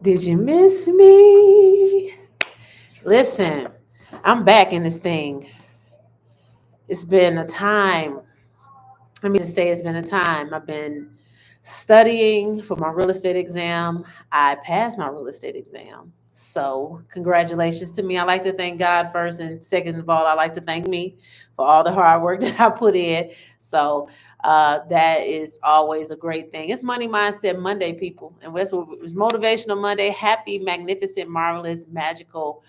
Did you miss me? Listen, I'm back in this thing. It's been a time. I mean to say it's been a time. I've been studying for my real estate exam. I passed my real estate exam. So, congratulations to me. I like to thank God first, and second of all, I like to thank me for all the hard work that I put in. So, that is always a great thing. It's Money Mindset Monday, people. And that's what it's Motivational Monday. Happy, magnificent, marvelous, magical,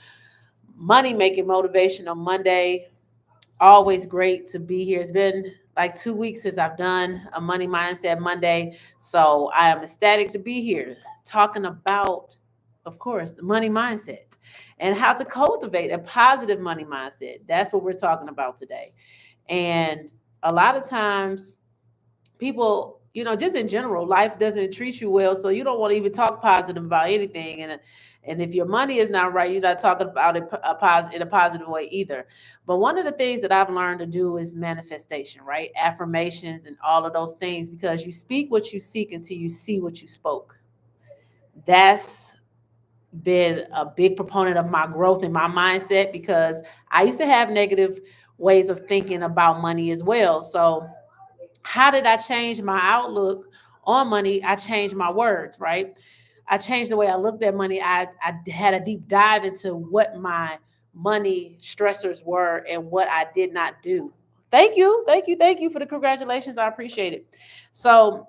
money making motivational Monday. Always great to be here. It's been like 2 weeks since I've done a Money Mindset Monday. So I am ecstatic to be here talking about, of course, the money mindset and how to cultivate a positive money mindset. That's what we're talking about today. And a lot of times, people, just in general, life doesn't treat you well, so you don't want to even talk positive about anything. And if your money is not right, you're not talking about it in a positive way either. But one of the things that I've learned to do is manifestation, right? Affirmations and all of those things, because you speak what you seek until you see what you spoke. That's been a big proponent of my growth in my mindset, because I used to have negative ways of thinking about money as well. So how did I change my outlook on money? I changed my words, right? I changed the way I looked at money. I had a deep dive into what my money stressors were and what I did not do. Thank you. Thank you. Thank you for the congratulations. I appreciate it. So,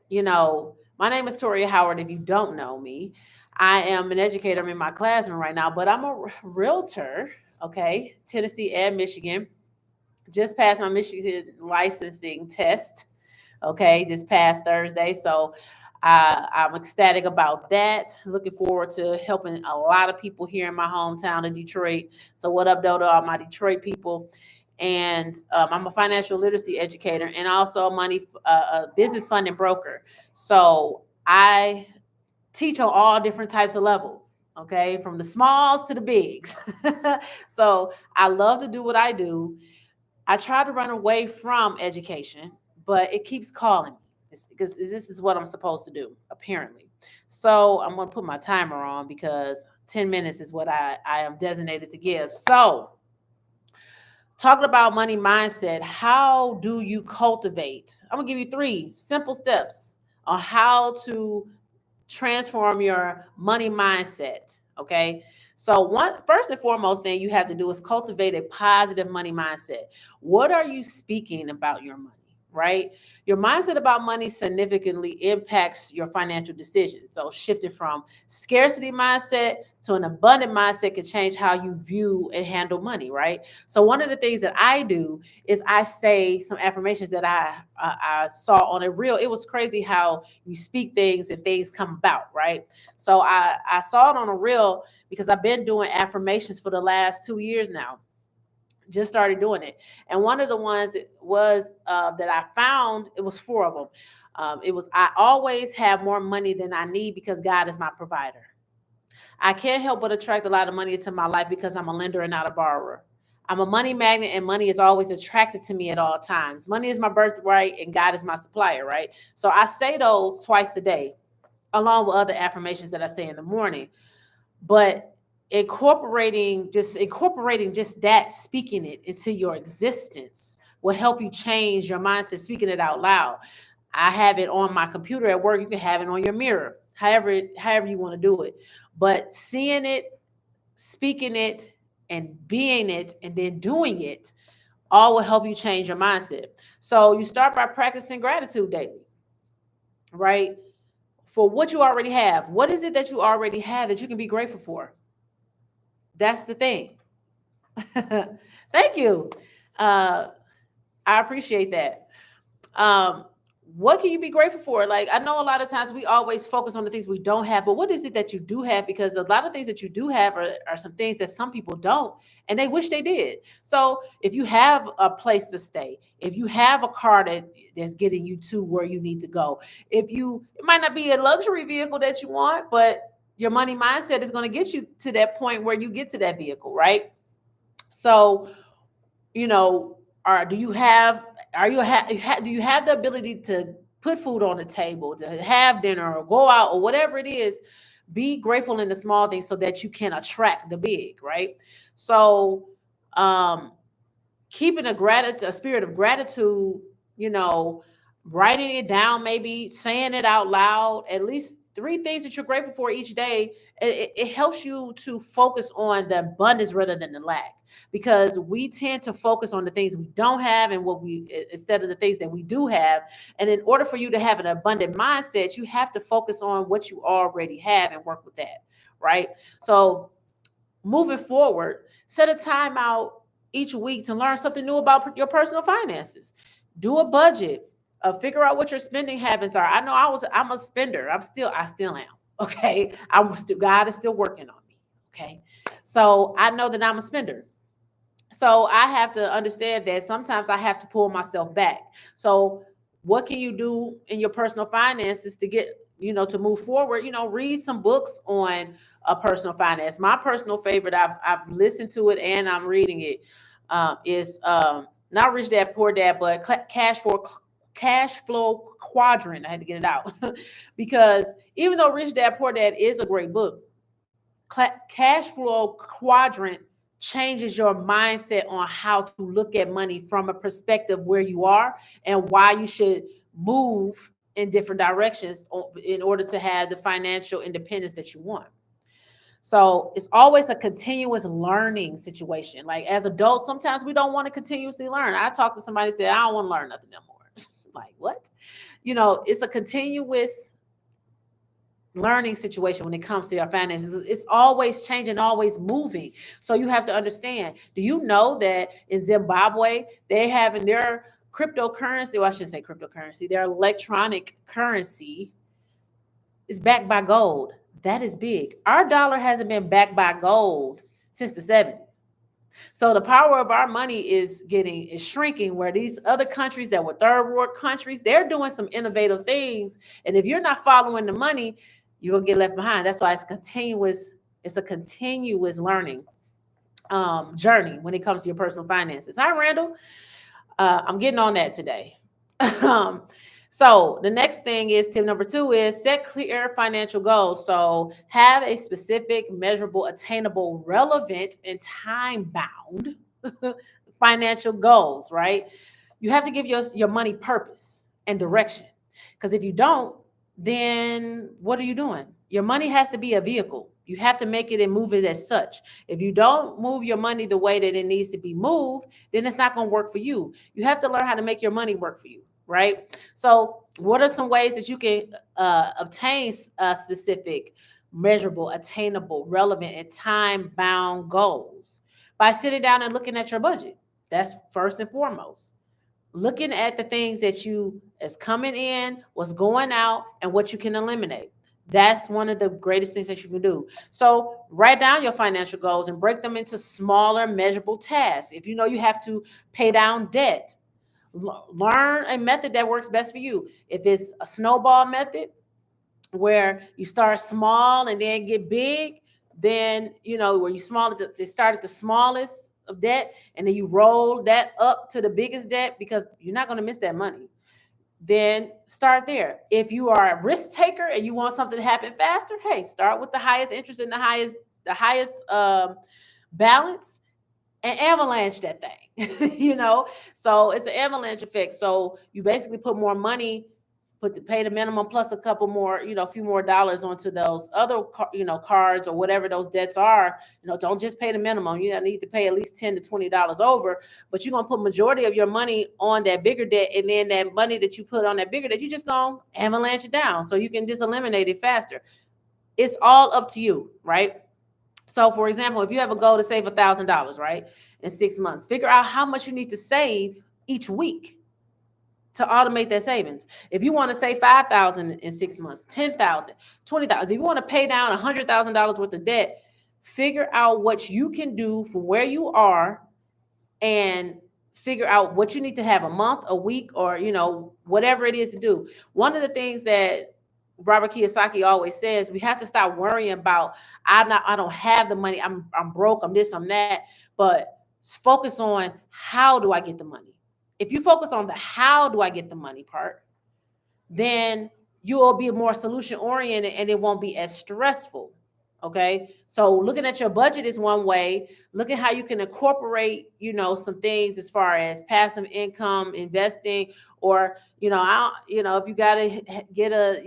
my name is Toria Howard. If you don't know me, I am an educator. I'm in my classroom right now, but I'm a realtor, okay, Tennessee and Michigan. Just passed my Michigan licensing test. Okay, just past Thursday. So I'm ecstatic about that. Looking forward to helping a lot of people here in my hometown of Detroit. So what up, Dodo, all my Detroit people? And I'm a financial literacy educator and also a business funding broker. So I teach on all different types of levels. Okay, from the smalls to the bigs. So I love to do what I do. I try to run away from education, but it keeps calling me because this is what I'm supposed to do, apparently. So I'm going to put my timer on because 10 minutes is what I am designated to give. So, talking about money mindset, how do you cultivate? I'm going to give you 3 simple steps on how to transform your money mindset. Okay. So one first and foremost thing you have to do is cultivate a positive money mindset. What are you speaking about your money? Right? Your mindset about money significantly impacts your financial decisions. So shifting from scarcity mindset to an abundant mindset can change how you view and handle money, right? So one of the things that I do is I say some affirmations that I saw on a reel. It was crazy how you speak things and things come about, right? So I saw it on a reel because I've been doing affirmations for the last 2 years now. Just started doing it, and one of the ones was that I found. It was 4 of them. It was, I always have more money than I need because God is my provider. I can't help but attract a lot of money into my life because I'm a lender and not a borrower. I'm a money magnet and money is always attracted to me at all times. Money is my birthright and God is my supplier, right? So I say those twice a day, along with other affirmations that I say in the morning. But incorporating just that, speaking it into your existence will help you change your mindset, speaking it out loud. I have it on my computer at work. You can have it on your mirror, however you want to do it. But seeing it, speaking it, and being it, and then doing it, all will help you change your mindset. So you start by practicing gratitude daily, right? For what you already have. What is it that you already have that you can be grateful for? That's the thing. Thank you. Uh, I appreciate that. Um, what can you be grateful for? Like, I know a lot of times we always focus on the things we don't have, but what is it that you do have? Because a lot of things that you do have are some things that some people don't, and they wish they did. So if you have a place to stay, if you have a car that's getting you to where you need to go, it might not be a luxury vehicle that you want, but your money mindset is going to get you to that point where you get to that vehicle, right? So, you know, are do you have are you do you have the ability to put food on the table, to have dinner or go out or whatever it is? Be grateful in the small things so that you can attract the big, right? So, um, keeping a spirit of gratitude, you know, writing it down, maybe saying it out loud, at least three things that you're grateful for each day. It helps you to focus on the abundance rather than the lack, because we tend to focus on the things we don't have and what we instead of the things that we do have. And in order for you to have an abundant mindset, you have to focus on what you already have and work with that, right? So moving forward, set a time out each week to learn something new about your personal finances. Do a budget. Figure out what your spending habits are. I know I'm a spender. I still am. Okay. God is still working on me. Okay. So I know that I'm a spender. So I have to understand that sometimes I have to pull myself back. So what can you do in your personal finances to get, to move forward? Read some books on personal finance. My personal favorite, I've listened to it and I'm reading it, is not Rich Dad Poor Dad, but Cash Flow Quadrant. I had to get it out because even though Rich Dad Poor Dad is a great book, Cash Flow Quadrant changes your mindset on how to look at money from a perspective where you are and why you should move in different directions in order to have the financial independence that you want. So it's always a continuous learning situation. Like as adults, sometimes we don't want to continuously learn. I talk to somebody and say, I don't want to learn nothing no more. Like what? It's a continuous learning situation when it comes to your finances. It's always changing, always moving. So you have to understand, do you know that in Zimbabwe, they're having their cryptocurrency, well, I shouldn't say cryptocurrency, their electronic currency is backed by gold. That is big. Our dollar hasn't been backed by gold since the 70s. So the power of our money is shrinking, where these other countries that were third world countries, they're doing some innovative things. And if you're not following the money, you're gonna get left behind. That's why it's a continuous learning journey when it comes to your personal finances. Hi, Randall. I'm getting on that today. um, so the next thing is tip number 2 is set clear financial goals. So have a specific, measurable, attainable, relevant, and time bound financial goals, right? You have to give your money purpose and direction. Because if you don't, then what are you doing? Your money has to be a vehicle. You have to make it and move it as such. If you don't move your money the way that it needs to be moved, then it's not going to work for you. You have to learn how to make your money work for you, right? So, what are some ways that you can obtain specific, measurable, attainable, relevant, and time bound goals? By sitting down and looking at your budget. That's first and foremost. Looking at the things that you is coming in, what's going out, and what you can eliminate. That's one of the greatest things that you can do. So write down your financial goals and break them into smaller, measurable tasks. If you know you have to pay down debt, learn a method that works best for you. If it's a snowball method, where you start small and then get big, then where you start at the smallest of debt and then you roll that up to the biggest debt, because you're not going to miss that money. Then start there. If you are a risk taker and you want something to happen faster, hey, start with the highest interest and the highest balance, and avalanche that thing. So it's an avalanche effect. So you basically put more money, pay the minimum plus a couple more, a few more dollars onto those other cards or whatever those debts are. Don't just pay the minimum. You need to pay at least $10 to $20 over, but you're gonna put majority of your money on that bigger debt, and then that money that you put on that bigger debt, you just gonna avalanche it down so you can just eliminate it faster. It's all up to you, right? So, for example, if you have a goal to save $1,000, right, in 6 months, figure out how much you need to save each week to automate that savings. If you want to save 5,000 in 6 months, 10,000, 20,000, if you want to pay down $100,000 worth of debt, figure out what you can do from where you are and figure out what you need to have a month, a week, or whatever it is to do. One of the things that Robert Kiyosaki always says, we have to stop worrying about I don't have the money, I'm broke, I'm this, I'm that, but focus on how do I get the money. If you focus on the how do I get the money part, then you will be more solution oriented and it won't be as stressful. Okay. So looking at your budget is one way. Look at how you can incorporate, some things as far as passive income, investing, or, if you got to get a,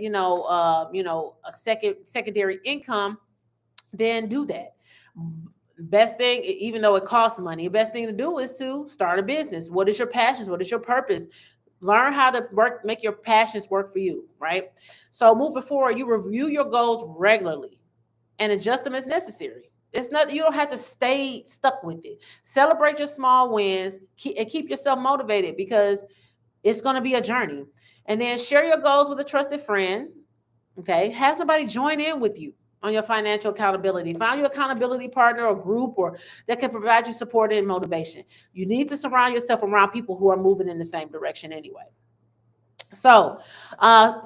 a secondary income, then do that. Best thing, even though it costs money, the best thing to do is to start a business. What is your passions? What is your purpose? Learn how to make your passions work for you, right? So moving forward, you review your goals regularly and adjust them as necessary. It's not, you don't have to stay stuck with it. Celebrate your small wins and keep yourself motivated, because it's going to be a journey. And then share your goals with a trusted friend. Okay. Have somebody join in with you on your financial accountability. Find your accountability partner or group or that can provide you support and motivation. You need to surround yourself around people who are moving in the same direction anyway. So,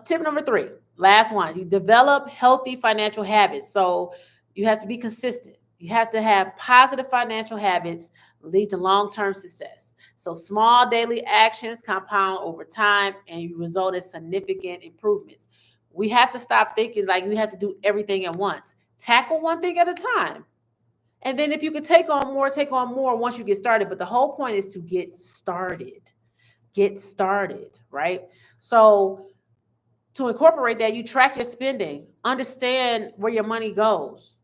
tip number 3, last one, you develop healthy financial habits. So, you have to be consistent. You have to have positive financial habits lead to long-term success. So, small daily actions compound over time and you result in significant improvements. We have to stop thinking like we have to do everything at once. Tackle one thing at a time. And then if you could take on more once you get started. But the whole point is to get started. Get started, right? So to incorporate that, you track your spending, understand where your money goes,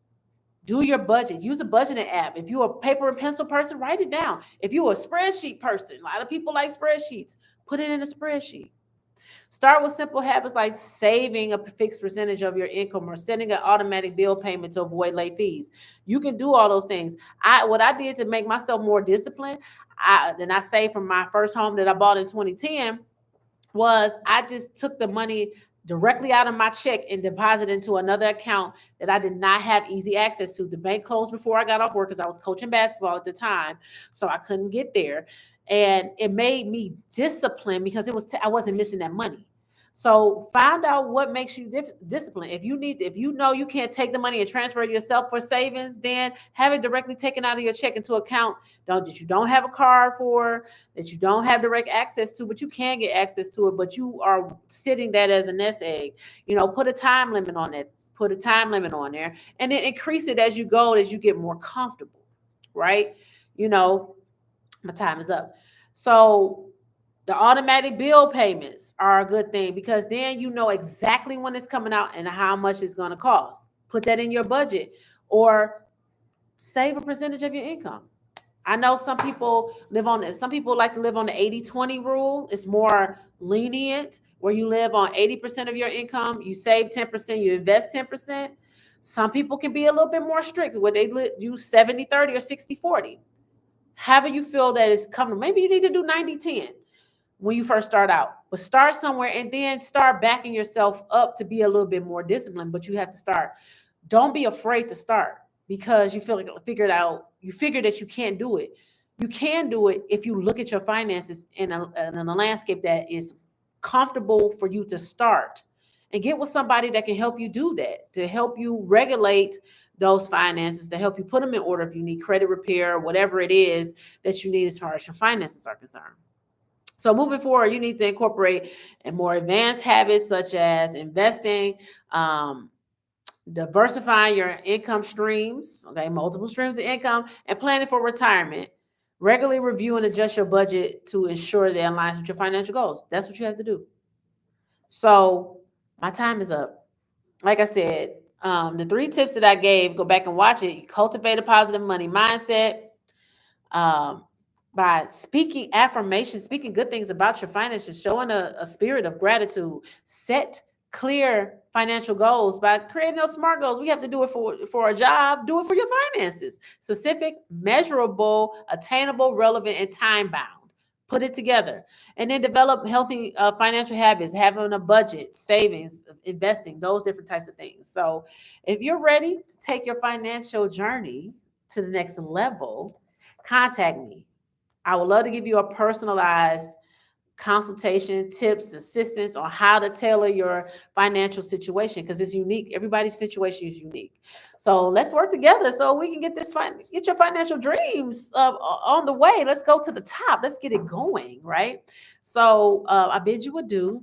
do your budget, use a budgeting app. If you're a paper and pencil person, write it down. If you're a spreadsheet person, a lot of people like spreadsheets, put it in a spreadsheet. Start with simple habits like saving a fixed percentage of your income or setting an automatic bill payment to avoid late fees. You can do all those things. What I did to make myself more disciplined, I saved from my first home that I bought in 2010, was I just took the money directly out of my check and deposited into another account that I did not have easy access to. The bank closed before I got off work because I was coaching basketball at the time, so I couldn't get there. And it made me disciplined because I wasn't missing that money. So find out what makes you disciplined. If you know you can't take the money and transfer it yourself for savings, then have it directly taken out of your check into account that you don't have a card for, that you don't have direct access to, but you can get access to it, but you are sitting that as a nest egg. Put a time limit on it. Put a time limit on there, and then increase it as you go, as you get more comfortable, right? You know, my time is up. So the automatic bill payments are a good thing because then you know exactly when it's coming out and how much it's going to cost. Put that in your budget or save a percentage of your income. I know some people like to live on the 80-20 rule. It's more lenient where you live on 80% of your income, you save 10%, you invest 10%. Some people can be a little bit more strict where they use 70-30 or 60-40. However you feel that is comfortable. Maybe you need to do 90-10 when you first start out, but start somewhere and then start backing yourself up to be a little bit more disciplined. But you have to start. Don't be afraid to start because you figure that you can't do it. You can do it if you look at your finances in a landscape that is comfortable for you to start, and get with somebody that can help you do that, to help you regulate those finances, to help you put them in order if you need credit repair, whatever it is that you need as far as your finances are concerned. So moving forward, you need to incorporate more advanced habits such as investing, um, diversifying your income streams, okay, multiple streams of income, and planning for retirement. Regularly review and adjust your budget to ensure that it aligns with your financial goals. That's what you have to do. So my time is up. Like I said, the 3 tips that I gave, go back and watch it. Cultivate a positive money mindset, um, by speaking affirmation, speaking good things about your finances, showing a spirit of gratitude, set clear financial goals by creating those SMART goals. We have to do it for a job, do it for your finances. Specific, measurable, attainable, relevant, and time bound. Put it together. And then develop healthy financial habits, having a budget, savings, investing, those different types of things. So if you're ready to take your financial journey to the next level, contact me. I would love to give you a personalized consultation, tips, assistance on how to tailor your financial situation because it's unique. Everybody's situation is unique. So let's work together so we can get your financial dreams on the way. Let's go to the top. Let's get it going, right? So I bid you adieu.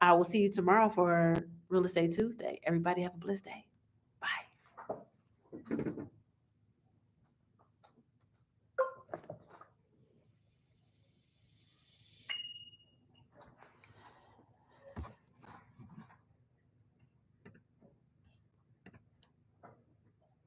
I will see you tomorrow for Real Estate Tuesday. Everybody have a blessed day. Bye.